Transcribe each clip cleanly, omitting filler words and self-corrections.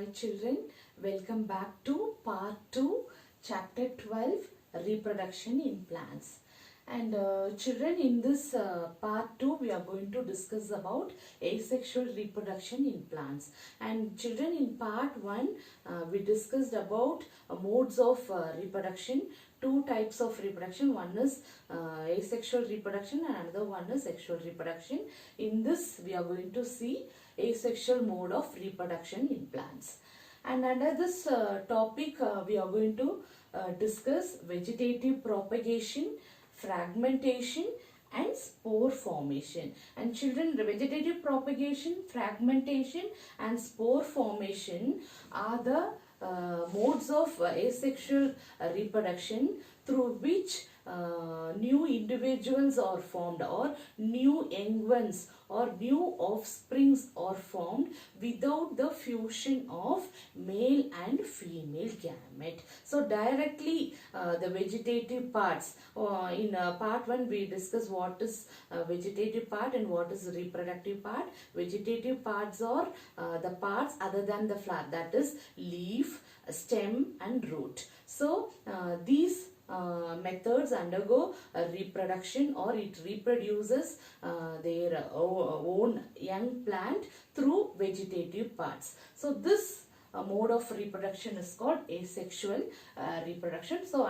Hi children, welcome back to part 2, chapter 12, reproduction in plants. And children, in this part 2 we are going to discuss about asexual reproduction in plants. And children, in part 1 we discussed about modes of reproduction. Two types of reproduction, one is asexual reproduction and another one is sexual reproduction. In this we are going to see asexual mode of reproduction in plants. And under this topic we are going to discuss vegetative propagation, fragmentation and spore formation. And children, vegetative propagation, fragmentation and spore formation are the modes of asexual reproduction through which new individuals are formed, or new young ones or new offsprings are formed without the fusion of male and female gamete. So directly the vegetative parts, in part 1 we discuss what is vegetative part and what is reproductive part. Vegetative parts are the parts other than the flower, that is leaf, stem and root. So these methods undergo reproduction, or it reproduces their own young plant through vegetative parts. So this mode of reproduction is called asexual reproduction. So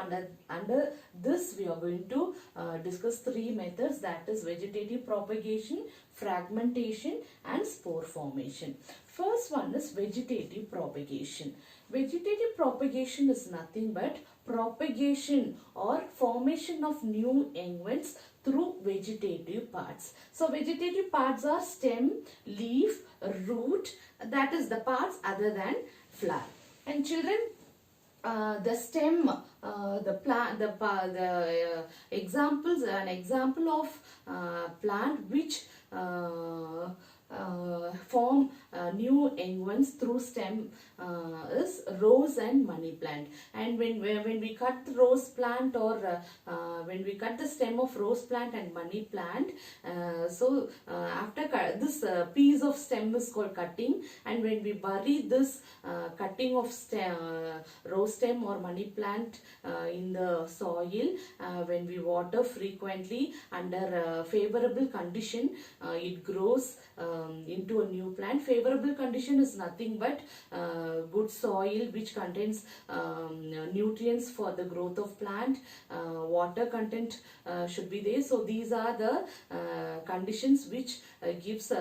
under this we are going to discuss three methods, that is vegetative propagation, fragmentation and spore formation. First one is vegetative propagation. Vegetative propagation is nothing but propagation or formation of new young ones through vegetative parts. So vegetative parts are stem, leaf, root, that is the parts other than flower. And children, the stem, the plant, the examples, an example of plant which form new young ones through stem is rose and money plant. And when we cut the rose plant, or when we cut the stem of rose plant and money plant, after this piece of stem is called cutting, and when we bury this cutting of stem, rose stem or money plant in the soil, when we water frequently under favorable condition, it grows into a new plant. Favorable condition is nothing but good soil which contains nutrients for the growth of plant, water content should be there. So these are the conditions which gives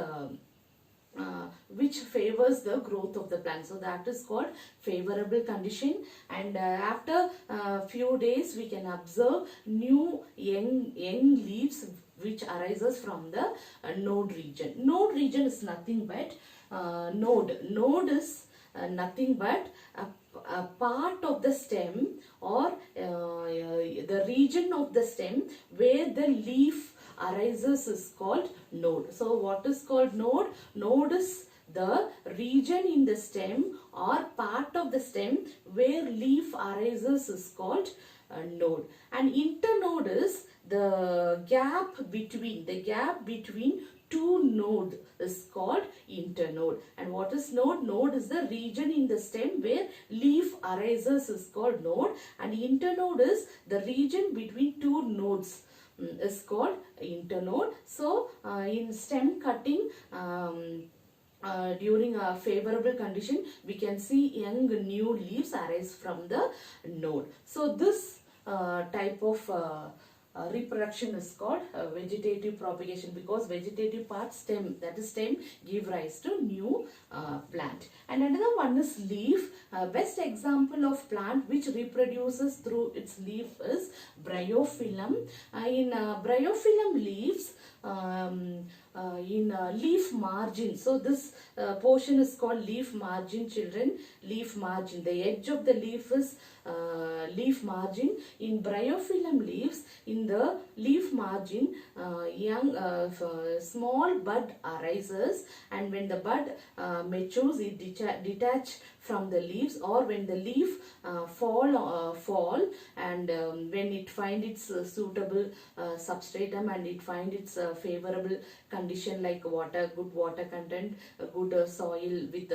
which favors the growth of the plant. So that is called favorable condition. And after few days we can observe new young leaves which arises from the node region. Node region is nothing but node is nothing but a part of the stem, or the region of the stem where the leaf arises is called node. So what is called node? Node is the region in the stem or part of the stem where leaf arises is called node. And internode is the gap between two nodes is called internode. And what is node? Node is the region in the stem where leaf arises is called node, and internode is the region between two nodes is called internode. So in stem cutting, during a favorable condition, we can see young new leaves arise from the node. So this type of reproduction is called vegetative propagation, because vegetative part stem, that is stem, give rise to new plant. And another one is leaf. Best example of plant which reproduces through its leaf is bryophyllum. In bryophyllum leaves, in leaf margin. So this portion is called leaf margin, children. Leaf margin, the edge of the leaf is leaf margin. In bryophyllum leaves, in the leaf margin, young small bud arises, and when the bud matures, it detach from the leaves, or when the leaf fall and when it find its suitable substratum and it find its favorable condition like water, good water content, good soil with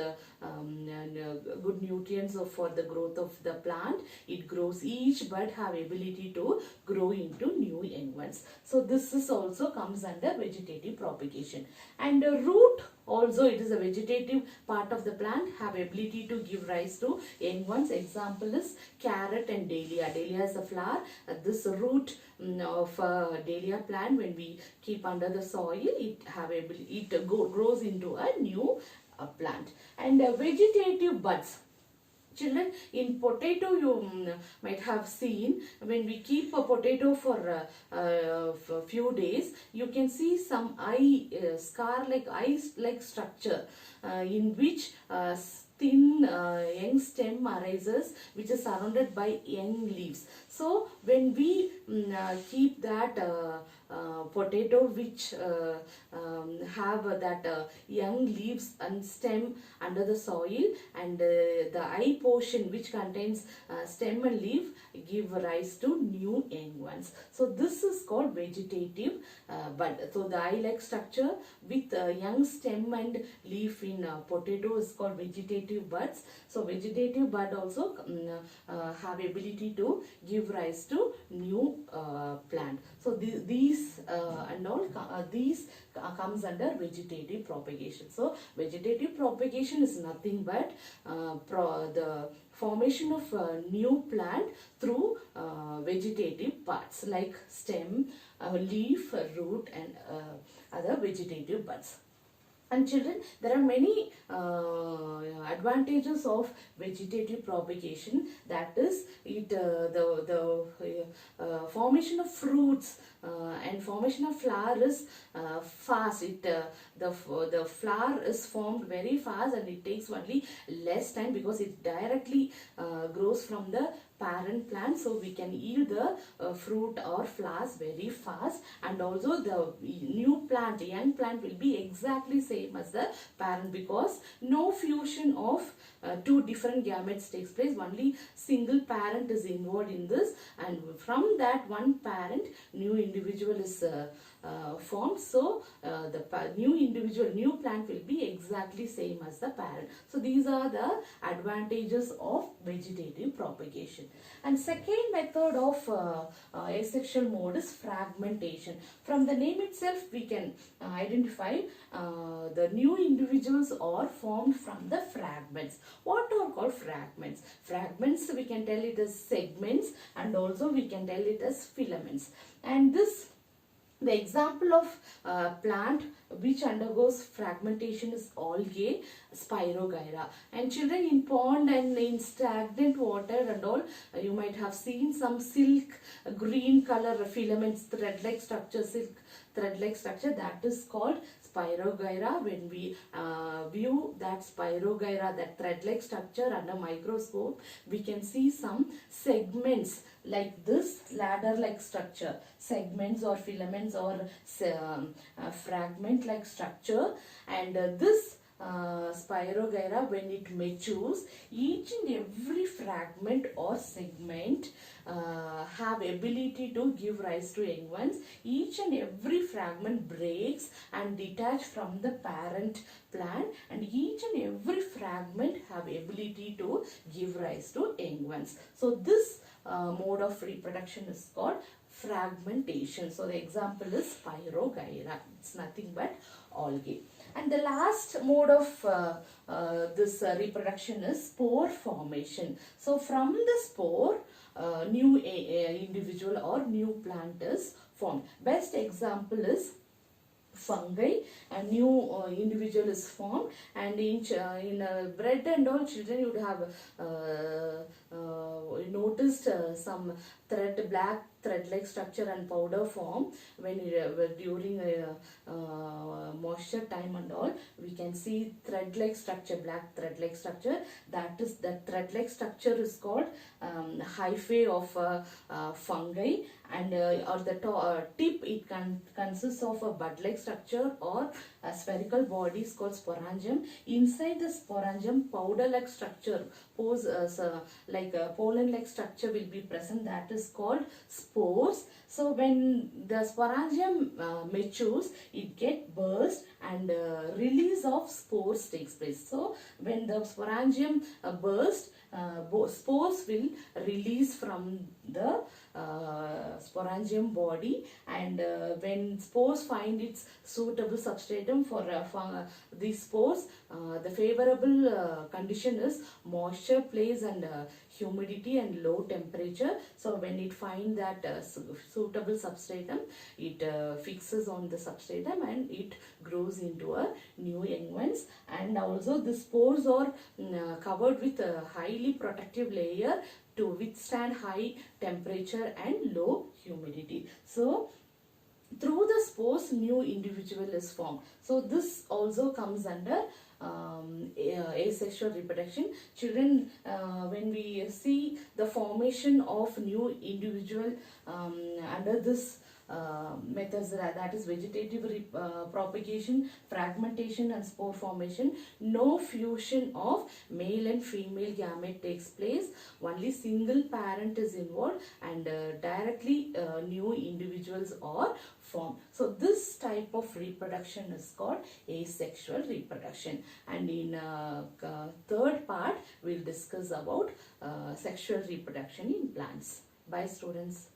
good nutrients for the growth of the plant. It grows, each bud have ability to grow into new young ones. So this is also comes under vegetative propagation. And root also, it is a vegetative part of the plant, have ability to give rise to young ones. Example is carrot and dahlia. Dahlia is a flower. This root of dahlia plant, when we keep under the soil, it have ability, it grows into a new plant. And vegetative buds. Children, in potato you might have seen, when we keep a potato for a few days, you can see some scar like eyes like structure in which thin young stem arises, which is surrounded by young leaves. So when we keep that potato which have that young leaves and stem under the soil, and the eye portion which contains stem and leaf give rise to new young ones. So this is called vegetative bud. So the eye-like structure with young stem and leaf in potato is called vegetative buds. So vegetative bud also have ability to give rise to new plant. So these and all these comes under vegetative propagation. So vegetative propagation is nothing but the formation of a new plant through vegetative parts like stem, leaf, root, and other vegetative buds. And children, there are many advantages of vegetative propagation. That is, it the formation of fruits and formation of flower is fast. The flower is formed very fast, and it takes only less time because it directly grows from the parent plant, so we can yield the fruit or flowers very fast. And also the new plant, young plant, will be exactly same as the parent, because no fusion of two different gametes takes place. Only single parent is involved in this, and from that one parent new individual is formed. So the new plant will be exactly same as the parent. So these are the advantages of vegetative propagation. And second method of asexual mode is fragmentation. From the name itself we can identify the new individuals are formed from the fragments. What are called fragments? Fragments, we can tell it as segments, and also we can tell it as filaments. And the example of plant which undergoes fragmentation is algae, Spirogyra. And children, in pond and in stagnant water and all, you might have seen some silk green color filaments, thread-like structure, silk thread-like structure, that is called Spirogyra. When we view that Spirogyra, that thread-like structure under microscope, we can see some segments like this ladder-like structure, segments or filaments or fragment-like structure. And this Spirogyra, when it matures, each and every fragment or segment have ability to give rise to young ones. Each and every fragment breaks and detach from the parent plant, and each and every fragment have ability to give rise to young ones. So this mode of reproduction is called fragmentation. So the example is Spirogyra. It's nothing but algae. And the last mode of this reproduction is spore formation. So from the spore, new individual or new plant is formed. Best example is fungi. A new individual is formed, and in bread and all, children, you would have noticed some black thread-like structure and powder form when during moisture time and all. We can see thread-like structure, black thread-like structure. That thread-like structure is called hyphae of fungi, and or the tip, it consists of a bud-like structure or a spherical body is called sporangium. Inside the sporangium, powder-like structure, like a pollen-like structure will be present. That is called spores. So when the sporangium matures, it get burst and release of spores takes place. So when the sporangium burst, spores will release from the sporangium body, and when spores find its suitable substratum for these spores, the favorable condition is moisture place and humidity and low temperature. So when it find that suitable substratum, it fixes on the substratum and it grows into a new young ones. And also the spores are covered with a highly protective layer to withstand high temperature and low humidity. So through the spores, new individual is formed. So this also comes under asexual reproduction. Children, when we see the formation of new individual under this methods, that is vegetative propagation, fragmentation and spore formation, no fusion of male and female gamete takes place. Only single parent is involved, and directly new individuals are formed. So this type of reproduction is called asexual reproduction. And in third part, we'll discuss about sexual reproduction in plants. Bye students.